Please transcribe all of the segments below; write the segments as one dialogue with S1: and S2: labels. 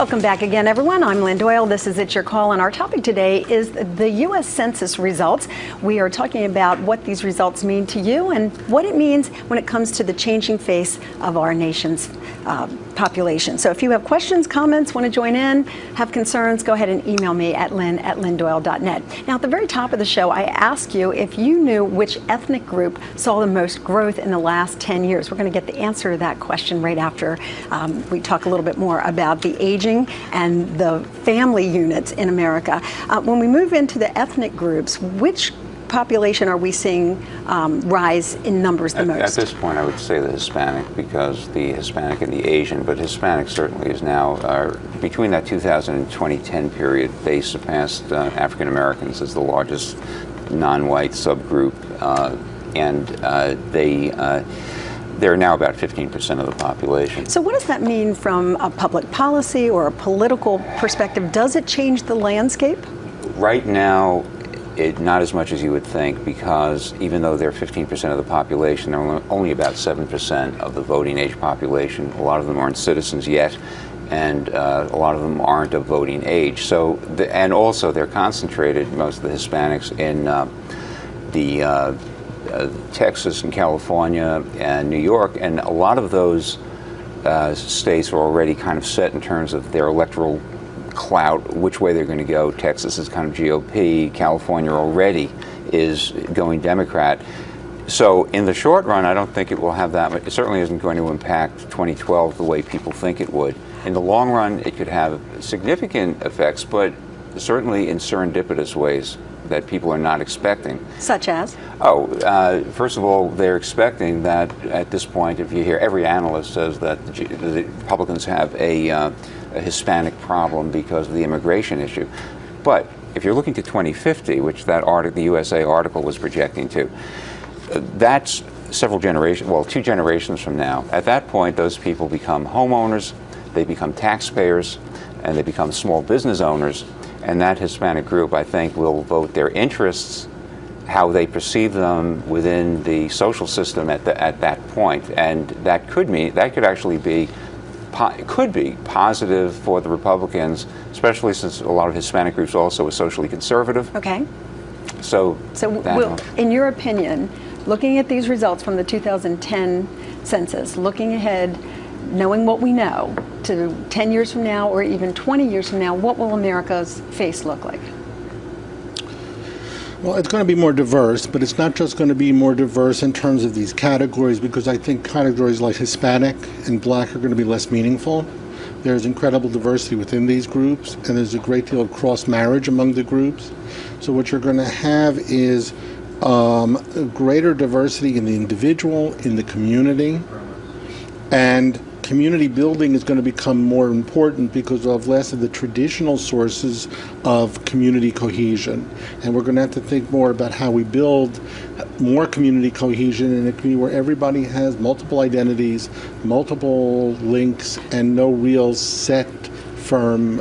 S1: Welcome back again, everyone. I'm Lynn Doyle. This is It's Your Call, and our topic today is the US Census results. We are talking about what these results mean to you and what it means when it comes to the changing face of our nation's population. So if you have questions, comments, want to join in, have concerns, go ahead and email me at lynn@lynndoyle.net. Now, at the very top of the show, I ask you if you knew which ethnic group saw the most growth in the last 10 years. We're going to get the answer to that question right after we talk a little bit more about the aging and the family units in America. When we move into the ethnic groups, which population are we seeing rise in numbers the most?
S2: At this point, I would say the Hispanic, because the Hispanic and the Asian, but Hispanic certainly is now, between that 2000 and 2010 period, they surpassed African Americans as the largest non-white subgroup, and they're now about 15% of the population.
S1: So what does that mean from a public policy or a political perspective? Does it change the landscape? Right
S2: now, not as much as you would think, because even though they're 15% of the population, they're only about 7% of the voting age population. A lot of them aren't citizens yet, and a lot of them aren't of voting age. So, and also they're concentrated, most of the Hispanics, in Texas and California and New York, and a lot of those states are already kind of set in terms of their electoral clout, which way they're going to go. Texas is kind of GOP. California already is going Democrat. So in the short run, I don't think it will have that much. It certainly isn't going to impact 2012 the way people think it would. In the long run, it could have significant effects, but certainly in serendipitous ways that people are not expecting.
S1: Such as?
S2: First of all, they're expecting that at this point, if you hear every analyst says that the Republicans have a Hispanic problem because of the immigration issue. But if you're looking to 2050, which that the USA article was projecting to, that's several generations, well, 2 generations from now. At that point, those people become homeowners, they become taxpayers, and they become small business owners. And that Hispanic group, I think, will vote their interests, how they perceive them within the social system at that point. And that could actually be positive for the Republicans, especially since a lot of Hispanic groups also are socially conservative.
S1: Okay.
S2: So
S1: in your opinion, looking at these results from the 2010 census, looking ahead, knowing what we know, to 10 years from now or even 20 years from now, what will America's face look like?
S3: Well, it's going to be more diverse, but it's not just going to be more diverse in terms of these categories, because I think categories like Hispanic and Black are going to be less meaningful. There's incredible diversity within these groups, and there's a great deal of cross-marriage among the groups. So what you're going to have is greater diversity in the individual, in the community, and community building is going to become more important because of less of the traditional sources of community cohesion. And we're going to have to think more about how we build more community cohesion in a community where everybody has multiple identities, multiple links, and no real set firm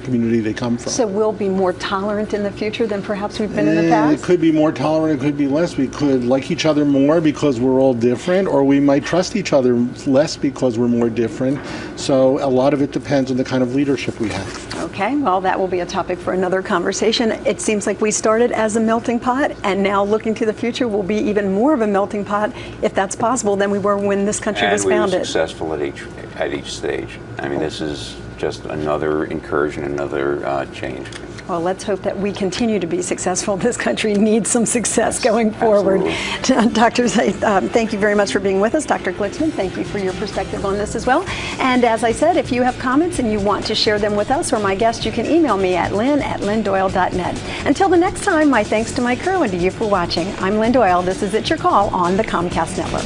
S3: community they come from.
S1: So we'll be more tolerant in the future than perhaps we've been in the past?
S3: It could be more tolerant, it could be less. We could like each other more because we're all different, or we might trust each other less because we're more different. So a lot of it depends on the kind of leadership we have.
S1: Okay, well, that will be a topic for another conversation. It seems like we started as a melting pot, and now looking to the future will be even more of a melting pot, if that's possible, than we were when this country was founded.
S2: And we were successful at each stage. I mean, this is just another incursion, another change.
S1: Well, let's hope that we continue to be successful. This country needs some success going forward. Dr. Zayed, thank you very much for being with us. Dr. Glicksman, thank you for your perspective on this as well. And as I said, if you have comments and you want to share them with us or my guest, you can email me at lynn@lynndoyle.net. Until the next time, my thanks to my crew and to you for watching. I'm Lynn Doyle. This is It's Your Call on the Comcast Network.